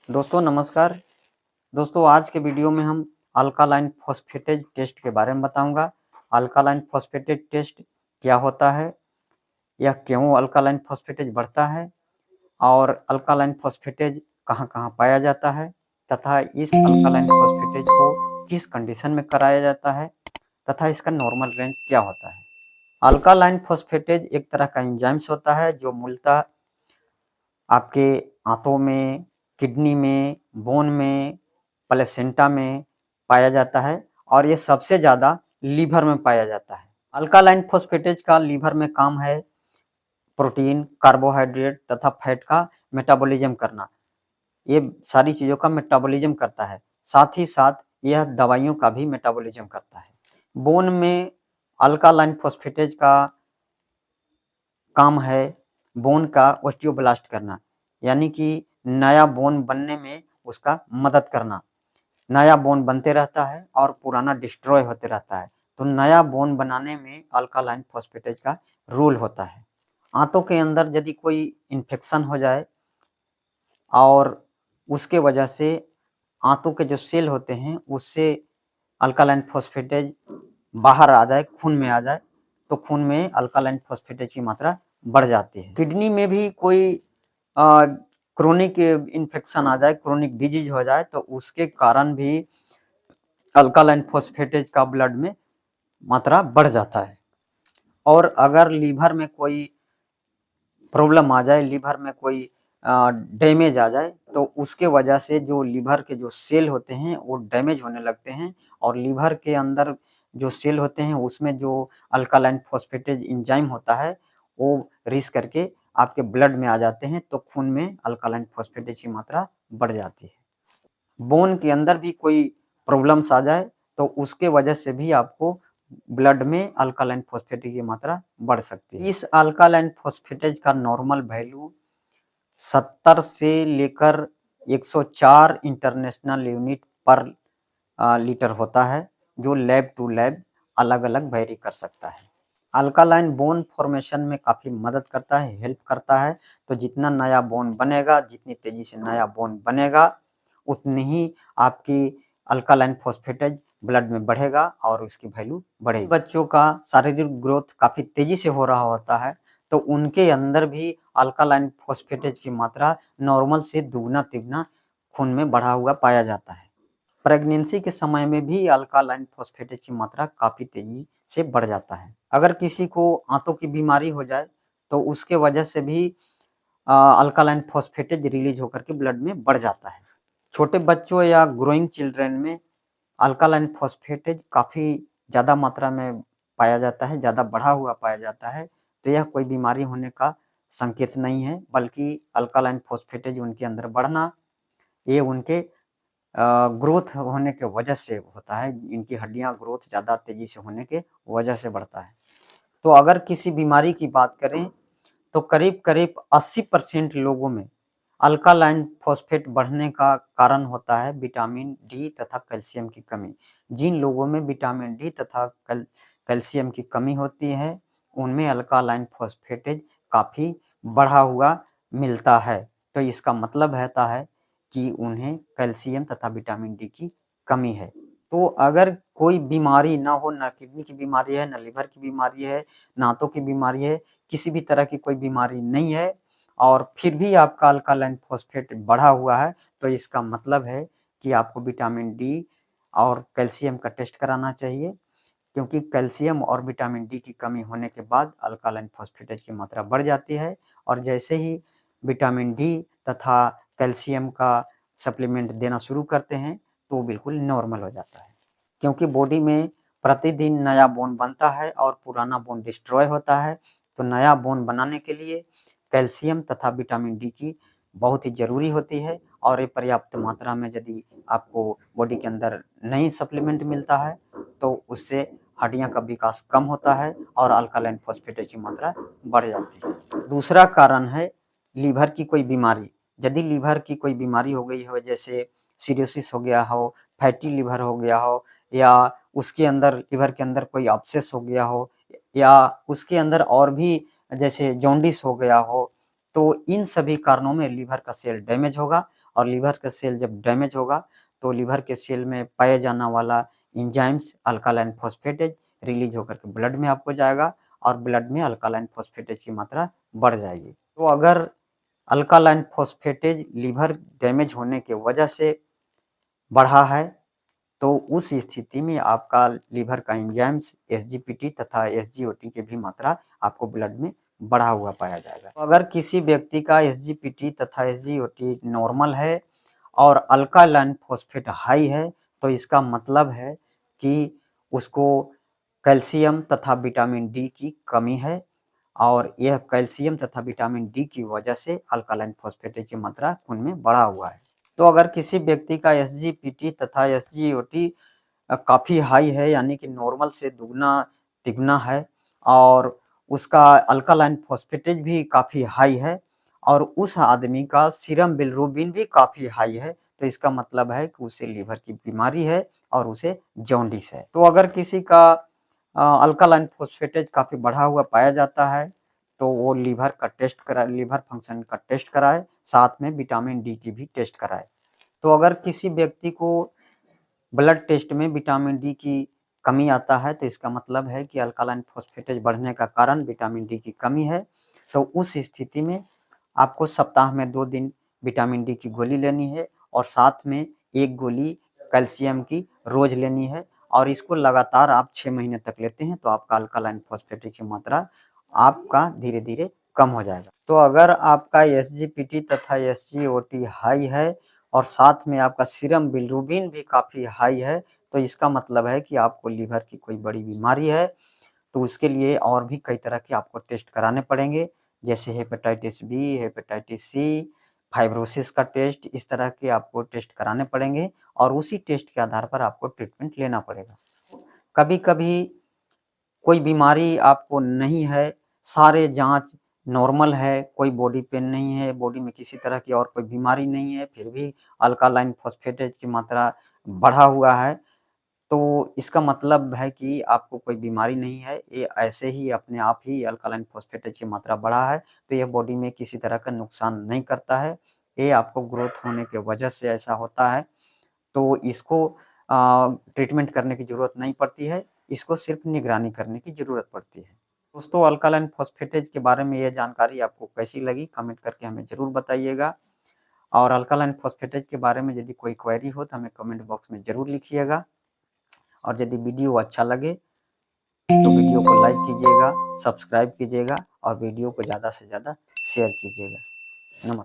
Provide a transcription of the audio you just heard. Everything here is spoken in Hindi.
दोस्तों नमस्कार। दोस्तों आज के वीडियो में हम अल्कालाइन फॉस्फेटेज टेस्ट के बारे में बताऊंगा। अल्कालाइन फॉस्फेटेज टेस्ट क्या होता है, यह क्यों अल्कालाइन फॉस्फेटेज बढ़ता है और अल्कालाइन फॉस्फेटेज कहाँ-कहाँ पाया जाता है तथा इस अल्कालाइन फॉस्फेटेज को किस कंडीशन में कराया जाता है तथा इसका नॉर्मल रेंज क्या होता है। अल्कालाइन फॉस्फेटेज एक तरह का एंजाइम्स होता है जो मूलतः आपके आंतों में, किडनी में, बोन में, प्लेसेंटा में पाया जाता है और ये सबसे ज़्यादा लीवर में पाया जाता है। अल्कालाइन फॉस्फेटेज का लीवर में काम है प्रोटीन, कार्बोहाइड्रेट तथा फैट का मेटाबॉलिज्म करना। ये सारी चीज़ों का मेटाबॉलिज्म करता है। साथ ही साथ यह दवाइयों का भी मेटाबॉलिज्म करता है। बोन में अल्कालाइन फॉस्फेटेज का काम है बोन का ऑस्टियोब्लास्ट करना, यानी कि नया बोन बनने में उसका मदद करना। नया बोन बनते रहता है और पुराना डिस्ट्रॉय होते रहता है, तो नया बोन बनाने में अल्कालाइन फॉस्फेटेज का रोल होता है। आंतों के अंदर यदि कोई इन्फेक्शन हो जाए और उसके वजह से आंतों के जो सेल होते हैं उससे अल्कालाइन फॉस्फेटेज बाहर आ जाए, खून में आ जाए, तो खून में अल्कालाइन फॉस्फेटेज की मात्रा बढ़ जाती है। किडनी में भी कोई क्रोनिक इन्फेक्शन आ जाए, क्रोनिक डिजीज हो जाए, तो उसके कारण भी अल्कालाइन फॉस्फेटेज का ब्लड में मात्रा बढ़ जाता है। और अगर लीवर में कोई प्रॉब्लम आ जाए, लीवर में कोई डैमेज आ जाए, तो उसके वजह से जो लीवर के जो सेल होते हैं वो डैमेज होने लगते हैं और लीवर के अंदर जो सेल होते हैं उसमें जो अल्कालाइन फॉस्फेटेज एंजाइम होता है वो रिस करके आपके ब्लड में आ जाते हैं, तो खून में अल्कालाइन फॉस्फेटेज की मात्रा बढ़ जाती है। बोन के अंदर भी कोई प्रॉब्लम्स आ जाए तो उसके वजह से भी आपको ब्लड में अल्कालाइन फॉस्फेटेज की मात्रा बढ़ सकती है। इस अल्कालाइन फॉस्फेटेज का नॉर्मल वैल्यू 70 से लेकर 104 इंटरनेशनल यूनिट पर लीटर होता है, जो लैब टू लैब अलग-अलग वेरी कर सकता है। अल्कालाइन बोन फॉर्मेशन में काफ़ी मदद करता है, हेल्प करता है, तो जितना नया बोन बनेगा, जितनी तेज़ी से नया बोन बनेगा, उतनी ही आपकी अल्कालाइन फॉस्फेटेज ब्लड में बढ़ेगा और उसकी वैल्यू बढ़ेगी। बच्चों का शारीरिक ग्रोथ काफ़ी तेज़ी से हो रहा होता है, तो उनके अंदर भी अल्कालाइन फॉस्फेटेज की मात्रा नॉर्मल से दुगना-तिगुना खून में बढ़ा हुआ पाया जाता है। प्रेगनेंसी के समय में भी अल्कालाइन फॉस्फेटेज की मात्रा काफ़ी तेज़ी से बढ़ जाता है। अगर किसी को आंतों की बीमारी हो जाए, तो उसके वजह से भी अल्कालाइन फॉस्फेटेज रिलीज़ होकर के ब्लड में बढ़ जाता है। छोटे बच्चों या ग्रोइंग चिल्ड्रन में अल्कालाइन फॉस्फेटेज काफ़ी ज़्यादा मात्रा में पाया जाता है, ज़्यादा बढ़ा हुआ पाया जाता है, तो यह कोई बीमारी होने का संकेत नहीं है, बल्कि अल्कालाइन फॉस्फेटेज उनके अंदर बढ़ना, ये उनके ग्रोथ होने के वजह से होता है। इनकी हड्डियाँ ग्रोथ ज़्यादा तेज़ी से होने के वजह से बढ़ता है। तो अगर किसी बीमारी की बात करें, तो करीब-करीब 80% लोगों में अल्कालाइन फॉस्फेट बढ़ने का कारण होता है विटामिन डी तथा कैल्शियम की कमी। जिन लोगों में विटामिन डी तथा कैल्शियम की कमी होती है, उनमें अल्कालाइन फॉस्फेटेज काफ़ी बढ़ा हुआ मिलता है। तो इसका मतलब रहता है कि उन्हें कैल्शियम तथा विटामिन डी की कमी है। तो अगर कोई बीमारी ना हो, ना किडनी की बीमारी है, ना लिवर की बीमारी है, ना आँतों की बीमारी है, किसी भी तरह की कोई बीमारी नहीं है और फिर भी आपका अल्कालाइन फॉस्फेट बढ़ा हुआ है, तो इसका मतलब है कि आपको विटामिन डी और कैल्शियम का टेस्ट कराना चाहिए, क्योंकि कैल्शियम और विटामिन डी की कमी होने के बाद अल्कालाइन फॉस्फेटेज की मात्रा बढ़ जाती है और जैसे ही विटामिन डी तथा कैल्शियम का सप्लीमेंट देना शुरू करते हैं, तो बिल्कुल नॉर्मल हो जाता है। क्योंकि बॉडी में प्रतिदिन नया बोन बनता है और पुराना बोन डिस्ट्रॉय होता है, तो नया बोन बनाने के लिए कैल्शियम तथा विटामिन डी की बहुत ही ज़रूरी होती है और ये पर्याप्त मात्रा में यदि आपको बॉडी के अंदर नहीं सप्लीमेंट मिलता है, तो उससे हड्डियाँ का विकास कम होता है और अल्कालाइन फॉस्फेटेज की मात्रा बढ़ जाती है। दूसरा कारण है लीवर की कोई बीमारी। यदि लीवर की कोई बीमारी हो गई हो, जैसे सिरोसिस हो गया हो, फैटी लीवर हो गया हो या उसके अंदर लीवर के अंदर कोई अब्सेस हो गया हो या उसके अंदर और भी जैसे जॉन्डिस हो गया हो, तो इन सभी कारणों में लीवर का सेल डैमेज होगा और लीवर का सेल जब डैमेज होगा तो लीवर के सेल में पाया जाने वाला एंजाइम्स अल्कालाइन फॉस्फेटेज रिलीज होकर के ब्लड में आपको जाएगा और ब्लड में अल्कालाइन फॉस्फेटेज की मात्रा बढ़ जाएगी। तो अगर अल्कालाइन फॉस्फेटेज लीवर डैमेज होने की वजह से बढ़ा है तो उस स्थिति में आपका लीवर का एंजाइम्स एसजीपीटी तथा एसजीओटी की भी मात्रा आपको ब्लड में बढ़ा हुआ पाया जाएगा। तो अगर किसी व्यक्ति का एसजीपीटी तथा एसजीओटी नॉर्मल है और अल्कालाइन फॉस्फेट हाई है तो इसका मतलब है कि उसको कैल्शियम तथा विटामिन डी की कमी है और यह कैल्शियम तथा विटामिन डी की वजह से अल्कालाइन फॉस्फेटेज की मात्रा खून में बढ़ा हुआ है। तो अगर किसी व्यक्ति का एसजीपीटी तथा एसजीओटी काफ़ी हाई है यानी कि नॉर्मल से दुगना तिगुना है और उसका अल्कालाइन फॉस्फेटेज भी काफ़ी हाई है और उस आदमी का सीरम बिलिरुबिन भी काफ़ी हाई है तो इसका मतलब है कि उसे लीवर की बीमारी है और उसे जॉन्डिस है। तो अगर किसी का अल्कालाइन फॉस्फेटेज काफ़ी बढ़ा हुआ पाया जाता है तो वो लीवर फंक्शन का टेस्ट कराए, साथ में विटामिन डी की भी टेस्ट कराए। तो अगर किसी व्यक्ति को ब्लड टेस्ट में विटामिन डी की कमी आता है तो इसका मतलब है कि अल्कालाइन फॉस्फेटेज बढ़ने का कारण विटामिन डी की कमी है। तो उस स्थिति में आपको सप्ताह में 2 दिन विटामिन डी की गोली लेनी है और साथ में 1 गोली कैल्शियम की रोज लेनी है और इसको लगातार आप 6 महीने तक लेते हैं तो आपका अल्कालाइन फॉस्फेटेज की मात्रा आपका धीरे-धीरे कम हो जाएगा। तो अगर आपका एसजीपीटी तथा एसजीओटी हाई है और साथ में आपका सीरम बिलिरुबिन भी काफ़ी हाई है तो इसका मतलब है कि आपको लीवर की कोई बड़ी बीमारी है। तो उसके लिए और भी कई तरह के आपको टेस्ट कराने पड़ेंगे जैसे hepatitis B, hepatitis C, fibrosis का टेस्ट, इस तरह के आपको टेस्ट कराने पड़ेंगे और उसी टेस्ट के आधार पर आपको ट्रीटमेंट लेना पड़ेगा। कभी-कभी कोई बीमारी आपको नहीं है, सारे जाँच नॉर्मल है, कोई बॉडी पेन नहीं है, बॉडी में किसी तरह की और कोई बीमारी नहीं है, फिर भी अल्कालाइन फॉस्फेटेज की मात्रा बढ़ा हुआ है, तो इसका मतलब है कि आपको कोई बीमारी नहीं है, ये ऐसे ही अपने आप ही अल्कालाइन फॉस्फेटेज की मात्रा बढ़ा है, तो ये बॉडी में किसी तरह का नुकसान नहीं करता है, ये आपको ग्रोथ होने की वजह से ऐसा होता है, तो इसको ट्रीटमेंट करने की ज़रूरत नहीं पड़ती है, इसको सिर्फ निगरानी करने की ज़रूरत पड़ती है। दोस्तों अल्कालाइन फॉस्फेटेज के बारे में ये जानकारी आपको कैसी लगी कमेंट करके हमें ज़रूर बताइएगा और अल्कालाइन फॉस्फेटेज के बारे में यदि कोई क्वेरी हो तो हमें कमेंट बॉक्स में ज़रूर लिखिएगा और यदि वीडियो अच्छा लगे तो वीडियो को लाइक कीजिएगा, सब्सक्राइब कीजिएगा और वीडियो को ज़्यादा से ज़्यादा शेयर कीजिएगा। नमस्कार।